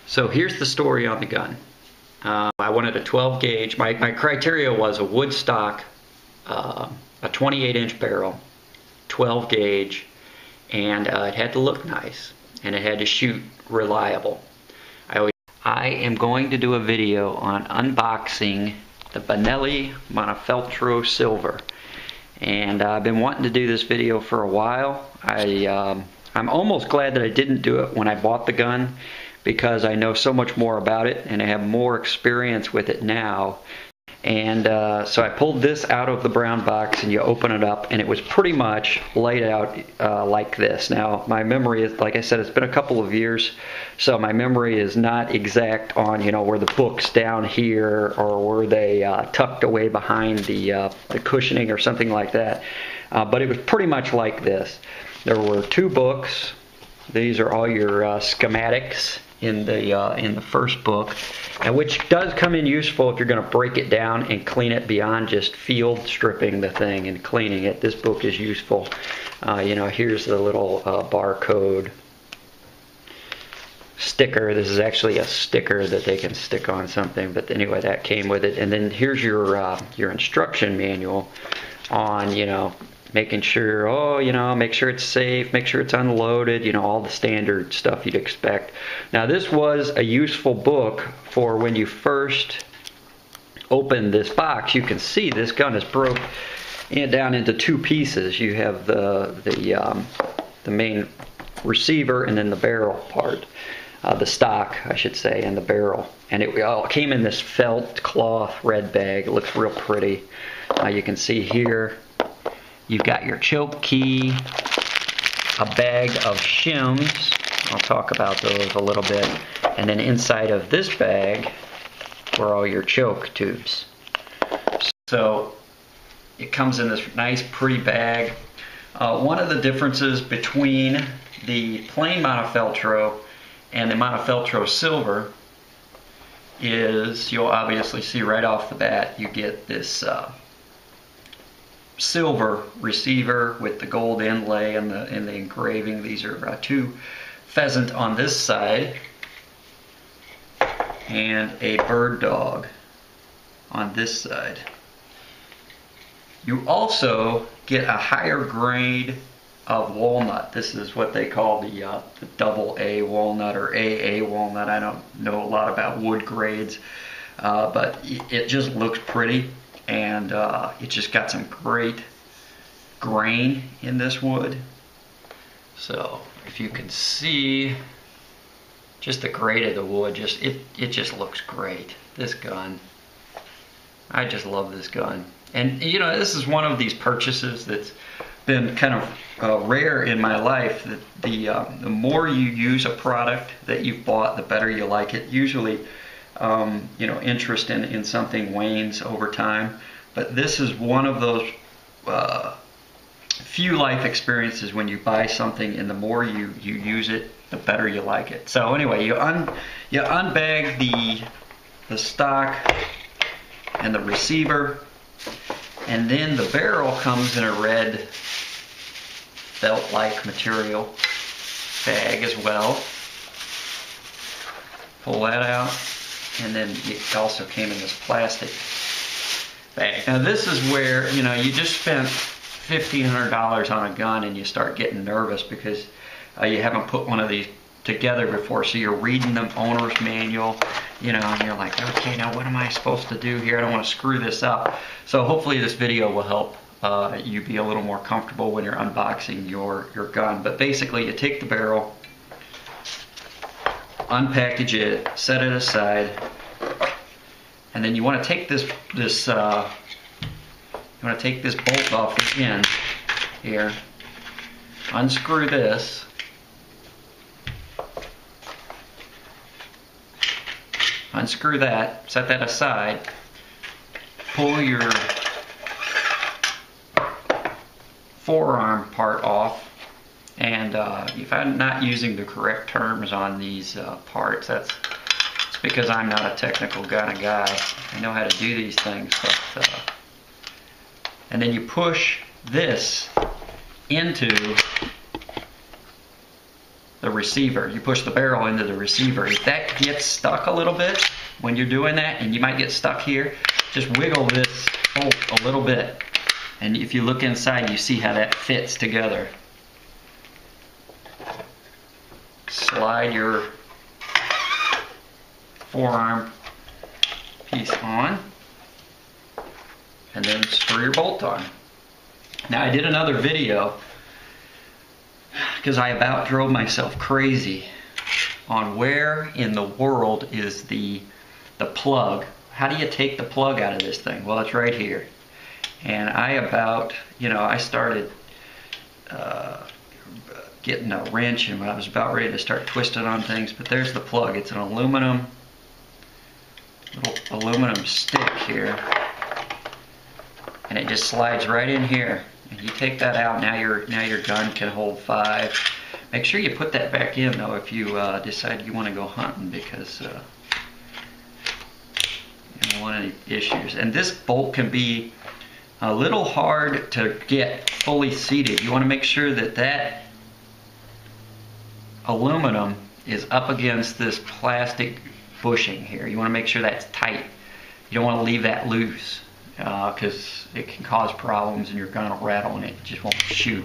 So here's the story on the gun. I wanted a 12 gauge. My criteria was a wood stock, a 28-inch barrel, 12 gauge, and it had to look nice, and it had to shoot reliable. I am going to do a video on unboxing the Benelli Montefeltro Silver, and I've been wanting to do this video for a while. I'm almost glad that I didn't do it when I bought the gun, because I know so much more about it and I have more experience with it now. And so I pulled this out of the brown box, and you open it up, and it was pretty much laid out like this. Now, my memory is, like I said, it's been a couple of years, so my memory is not exact on, you know, where the book's down here or were they tucked away behind the cushioning or something like that. But it was pretty much like this. There were two books. These are all your schematics in the first book, and which does come in useful if you're going to break it down and clean it beyond just field stripping the thing and cleaning it. This book is useful. You know, here's the little barcode sticker. This is actually a sticker that they can stick on something, but anyway, that came with it. And then here's your instruction manual on, you know, making sure, oh, you know, make sure it's safe, make sure it's unloaded, you know, all the standard stuff you'd expect. Now, this was a useful book for when you first open this box. You can see this gun is broke down into two pieces. You have the main receiver and then the barrel part, the stock, I should say, and the barrel. And it all came in this felt cloth red bag. It looks real pretty. You can see here, you've got your choke key, a bag of shims. I'll talk about those a little bit. And then inside of this bag were all your choke tubes. So it comes in this nice, pretty bag. One of the differences between the plain Montefeltro and the Montefeltro Silver is, you'll obviously see right off the bat, you get this silver receiver with the gold inlay and the engraving. These are two pheasant on this side and a bird dog on this side. You also get a higher grade of walnut. This is what they call the double A walnut or AA walnut. I don't know a lot about wood grades, but it just looks pretty. And it just got some great grain in this wood. So if you can see just the grade of the wood, it just looks great. This gun, I just love this gun. And you know, this is one of these purchases that's been kind of rare in my life. That the more you use a product that you've bought, the better you like it. Usually, you know, interest in something wanes over time, but this is one of those few life experiences when you buy something and the more you use it, the better you like it. So anyway, you unbag the stock and the receiver, and then the barrel comes in a red felt-like material bag as well. Pull that out. And then it also came in this plastic bag. Now this is where, you know, you just spent $1,500 on a gun and you start getting nervous because you haven't put one of these together before. So you're reading the owner's manual, you know, and you're like, okay, now what am I supposed to do here? I don't want to screw this up. So hopefully this video will help you be a little more comfortable when you're unboxing your gun. But basically, you take the barrel, unpackage it, set it aside, and then you want to take this bolt off the end here, unscrew this, unscrew that, set that aside, pull your forearm part off. And if I'm not using the correct terms on these parts, it's because I'm not a technical kind of guy. I know how to do these things, but and then you push this into the receiver. You push the barrel into the receiver. If that gets stuck a little bit when you're doing that, and you might get stuck here, just wiggle this bolt a little bit. And if you look inside, you see how that fits together. Slide your forearm piece on, and then screw your bolt on. Now, I did another video because I about drove myself crazy on where in the world is the plug. How do you take the plug out of this thing? Well, it's right here. And I started getting a wrench, and I was about ready to start twisting on things, but there's the plug. It's an little aluminum stick here, and it just slides right in here. And you take that out, now your gun can hold 5. Make sure you put that back in though if you decide you want to go hunting, because you don't want any issues. And this bolt can be a little hard to get fully seated. You want to make sure that aluminum is up against this plastic bushing here. You want to make sure that's tight. You don't want to leave that loose, because it can cause problems and your gun will rattle and it just won't shoot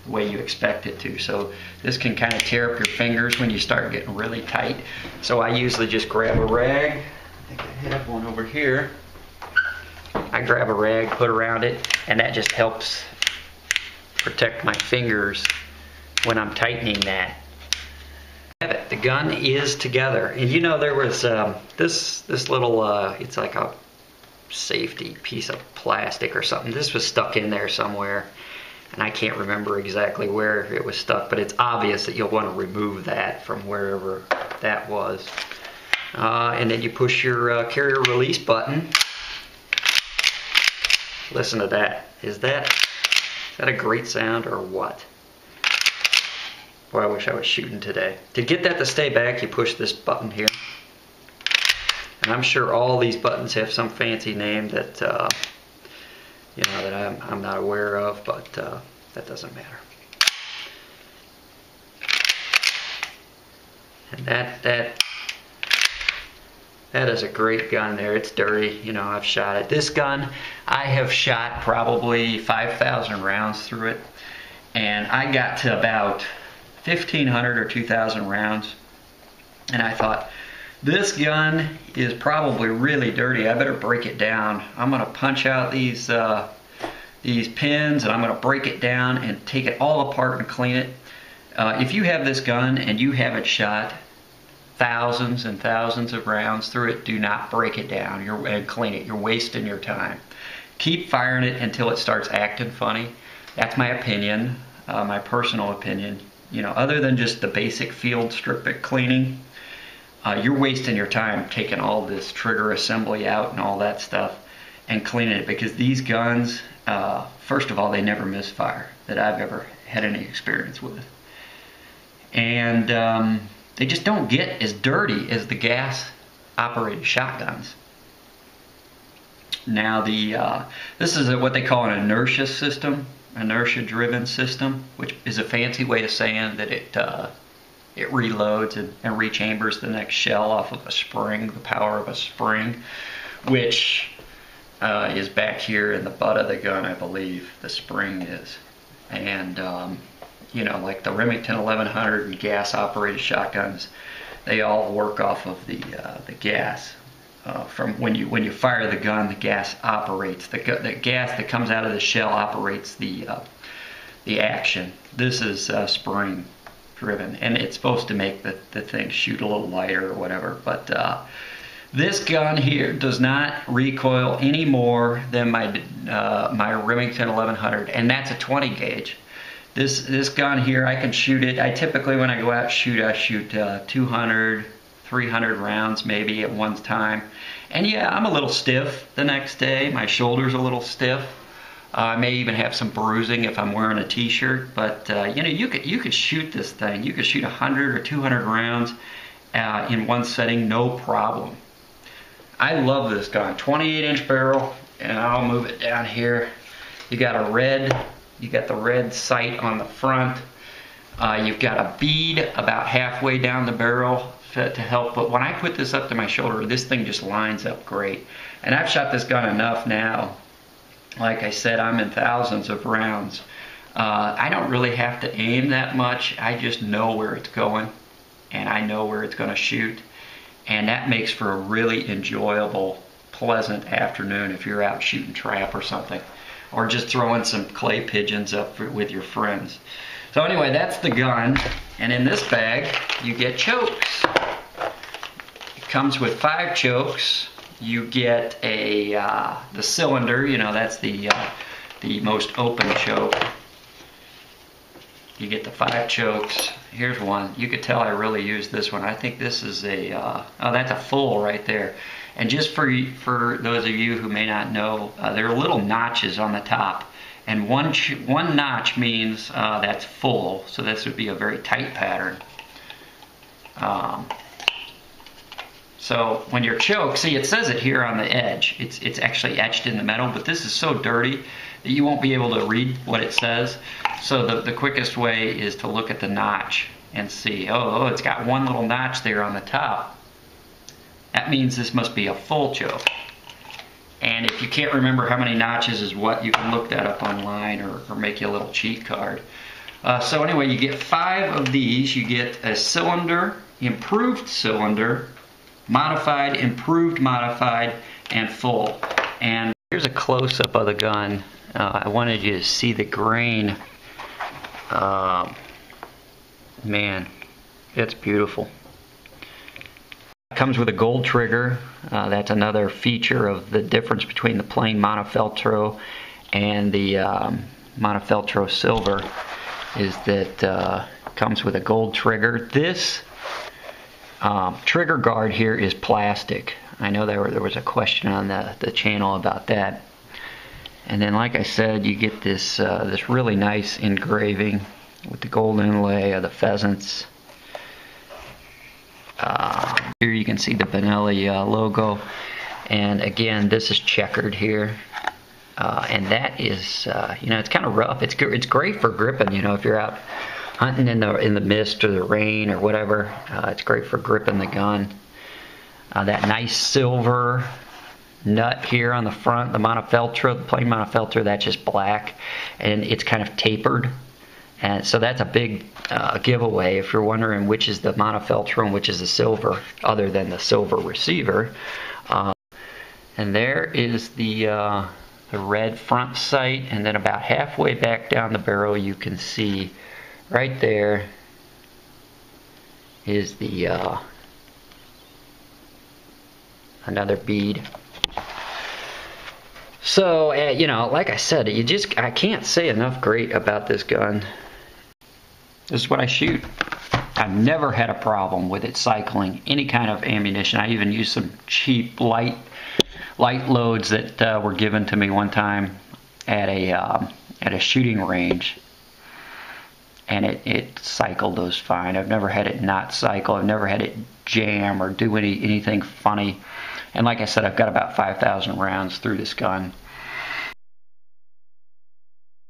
the way you expect it to. So this can kind of tear up your fingers when you start getting really tight. So I usually just grab a rag. I think I have one over here. I grab a rag, put around it, and that just helps protect my fingers when I'm tightening that. The gun is together, and you know there was this little it's like a safety piece of plastic or something. This was stuck in there somewhere, and I can't remember exactly where it was stuck, but it's obvious that you'll want to remove that from wherever that was. And then you push your carrier release button. Listen to that. Is that a great sound or what? Boy, I wish I was shooting today. To get that to stay back, you push this button here. And I'm sure all these buttons have some fancy name that that I'm not aware of, but that doesn't matter. And that is a great gun there. It's dirty, you know, I've shot it. This gun, I have shot probably 5,000 rounds through it, and I got to about 1,500 or 2,000 rounds, and I thought, this gun is probably really dirty. I better break it down. I'm going to punch out these pins, and I'm going to break it down and take it all apart and clean it. If you have this gun and you haven't shot thousands and thousands of rounds through it, do not break it down and clean it. You're wasting your time. Keep firing it until it starts acting funny. That's my opinion, my personal opinion. You know, other than just the basic field strip cleaning, you're wasting your time taking all this trigger assembly out and all that stuff and cleaning it, because these guns, first of all, they never misfire that I've ever had any experience with. And they just don't get as dirty as the gas-operated shotguns. Now, this is what they call an inertia system, inertia-driven system, which is a fancy way of saying that it reloads and rechambers the next shell off of a spring, the power of a spring, which is back here in the butt of the gun, I believe, the spring is. And you know, like the Remington 1100 and gas-operated shotguns, they all work off of the gas. From when you fire the gun, the gas operates. The gas that comes out of the shell operates the action. This is spring driven, and it's supposed to make the thing shoot a little lighter or whatever. But this gun here does not recoil any more than my Remington 1100, and that's a 20 gauge. This gun here, I can shoot it. I typically, when I go out shoot, I shoot 200, 300 rounds maybe at one time. And yeah, I'm a little stiff the next day. My shoulder's a little stiff. I may even have some bruising if I'm wearing a t-shirt. But you know, you could shoot this thing. You could shoot 100 or 200 rounds in one setting, no problem. I love this gun. 28-inch barrel, and I'll move it down here. You got the red sight on the front. You've got a bead about halfway down the barrel to help, but when I put this up to my shoulder, this thing just lines up great. And I've shot this gun enough now. Like I said, I'm in thousands of rounds. I don't really have to aim that much. I just know where it's going, and I know where it's going to shoot. And that makes for a really enjoyable, pleasant afternoon if you're out shooting trap or something, or just throwing some clay pigeons up with your friends. So anyway, that's the gun, and in this bag you get chokes. It comes with 5 chokes. You get the cylinder, you know, that's the most open choke. You get the 5 chokes. Here's one. You could tell I really used this one. I think this is a, oh, that's a full right there. And just for those of you who may not know, there are little notches on the top. And one notch means that's full. So this would be a very tight pattern. So when you're choked, see, it says it here on the edge. It's actually etched in the metal, but this is so dirty that you won't be able to read what it says. So the quickest way is to look at the notch and see, oh, it's got one little notch there on the top. That means this must be a full choke. And if you can't remember how many notches is what, you can look that up online or make you a little cheat card. So anyway, you get 5 of these. You get a cylinder, improved cylinder, modified, improved, modified, and full. And here's a close-up of the gun. I wanted you to see the grain. Man, it's beautiful. It comes with a gold trigger. That's another feature of the difference between the plain Montefeltro and the Montefeltro Silver, is that it comes with a gold trigger. This trigger guard here is plastic. I know there was a question on the channel about that. And then, like I said, you get this this really nice engraving with the gold inlay of the pheasants. Here you can see the Benelli logo, and again, this is checkered here. And that is, you know, it's kind of rough. It's great for gripping. You know, if you're out hunting in the mist or the rain or whatever, it's great for gripping the gun. That nice silver nut here on the front, the Montefeltro, the plain Montefeltro, that's just black, and it's kind of tapered. And so that's a big giveaway if you're wondering which is the Montefeltro and which is the silver, other than the silver receiver. And there is the red front sight, and then about halfway back down the barrel you can see right there is the another bead. So you know, like I said, I can't say enough great about this gun. This is what I shoot. I've never had a problem with it cycling any kind of ammunition. I even used some cheap light loads that were given to me one time at a shooting range, and it cycled those fine. I've never had it not cycle. I've never had it jam or do anything funny. And like I said, I've got about 5,000 rounds through this gun.